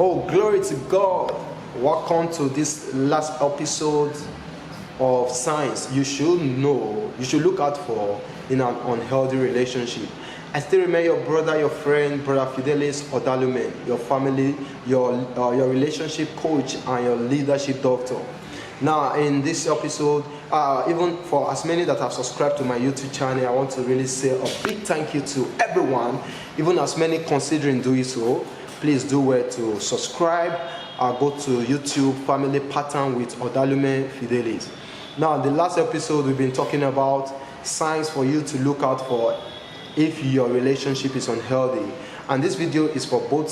Oh, glory to God. Welcome to this last episode of Signs you should know, you should look out for in an unhealthy relationship. I still remember your brother, your friend, Brother Fidelis Odalume, your family, your relationship coach, and your leadership doctor. Now, in this episode, even for as many that have subscribed to my YouTube channel, I want to really say a big thank you to everyone, even as many considering doing so. Please do well to subscribe. Go to YouTube Family Pattern with Odalume Fidelis. Now, the last episode we've been talking about signs for you to look out for if your relationship is unhealthy. And this video is for both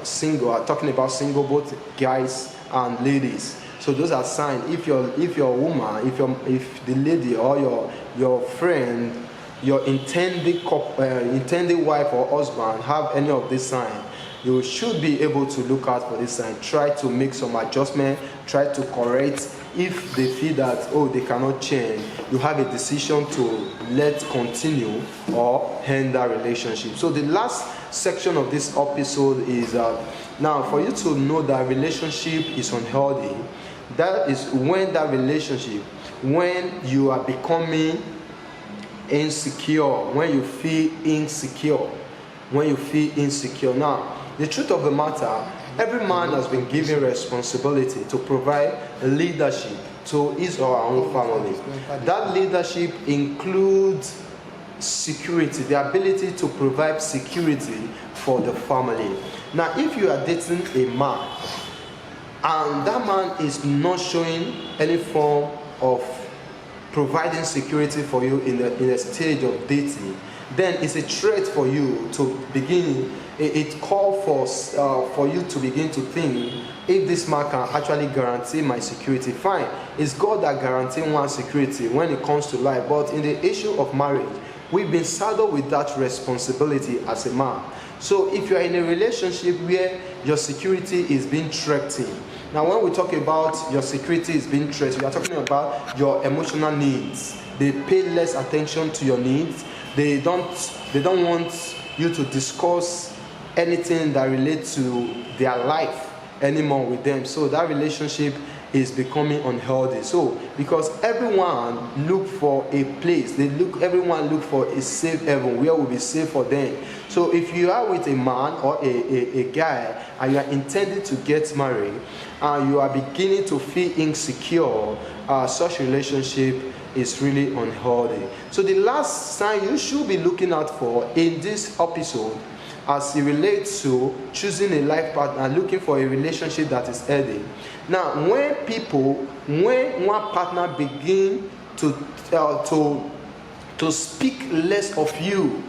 single, talking about single, both guys and ladies. So those are signs. If your woman, if the lady or your friend, your intended wife or husband have any of these signs, you should be able to look out for this sign. Try to make some adjustment, try to correct. If they feel that, oh, they cannot change, you have a decision to let continue or end that relationship. So the last section of this episode is now for you to know that relationship is unhealthy. That is when that relationship, when you are becoming insecure, when you feel insecure. Now, the truth of the matter, every man has been given responsibility to provide leadership to his or her own family. That leadership includes security, the ability to provide security for the family. Now, if you are dating a man and that man is not showing any form of providing security for you in a stage of dating, then it's a threat for you to begin. It calls for you to begin to think, if this man can actually guarantee my security, fine. It's God that guarantees one's security when it comes to life. But in the issue of marriage, we've been saddled with that responsibility as a man. So if you are in a relationship where your security is being threatened, now when we talk about your security is being threatened, we are talking about your emotional needs. They pay less attention to your needs. They don't want you to discuss anything that relates to their life anymore with them. So that relationship is becoming unhealthy. So because everyone look for a place, everyone look for a safe haven where will be safe for them. So if you are with a man or a guy and you are intending to get married and you are beginning to feel insecure, such relationship is really unhealthy. So the last sign you should be looking out for in this episode, as it relates to choosing a life partner, looking for a relationship that is healthy. Now, when one partner begin to speak less of you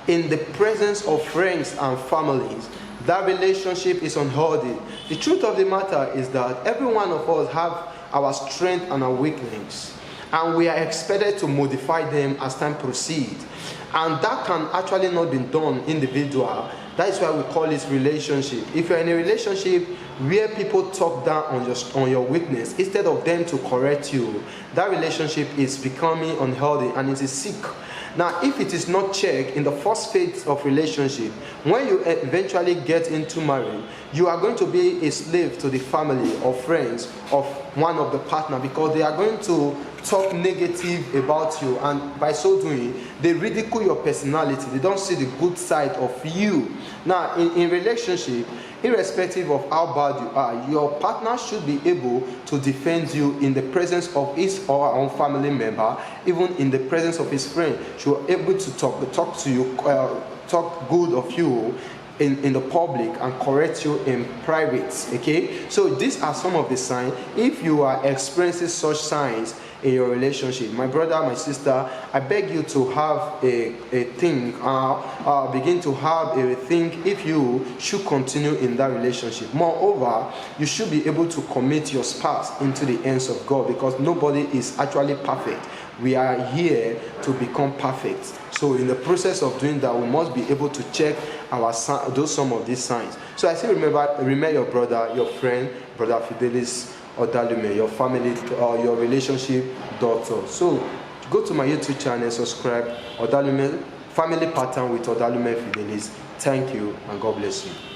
in the presence of friends and families, that relationship is unhealthy. The truth of the matter is that every one of us have our strengths and our weaknesses, and we are expected to modify them as time proceeds. And that can actually not be done individual. That is why we call it relationship. If you're in a relationship where people talk down on your weakness instead of them to correct you, that relationship is becoming unhealthy and it is sick. Now, if it is not checked in the first phase of relationship, when you eventually get into marriage, you are going to be a slave to the family or friends of one of the partner, because they are going to talk negative about you, and by so doing, they ridicule your personality. They don't see the good side of you. Now, in relationship, irrespective of how bad you are, your partner should be able to defend you in the presence of his or her own family member, even in the presence of his friend. Should be able to talk to you, talk good of you in the public and correct you in private. Okay, so these are some of the signs. If you are experiencing such signs in your relationship, my brother, my sister, I beg you to have a think, begin to have a think if you should continue in that relationship. Moreover, you should be able to commit your spouse into the hands of God, because nobody is actually perfect. We are here to become perfect. So in the process of doing that, we must be able to check some of these signs. So I still remember your brother, your friend, Brother Fidelis Odalume, your family or your relationship doctor. So go to my YouTube channel, subscribe, Odalume Family Pattern with Odalume Fidelis. Thank you and God bless you.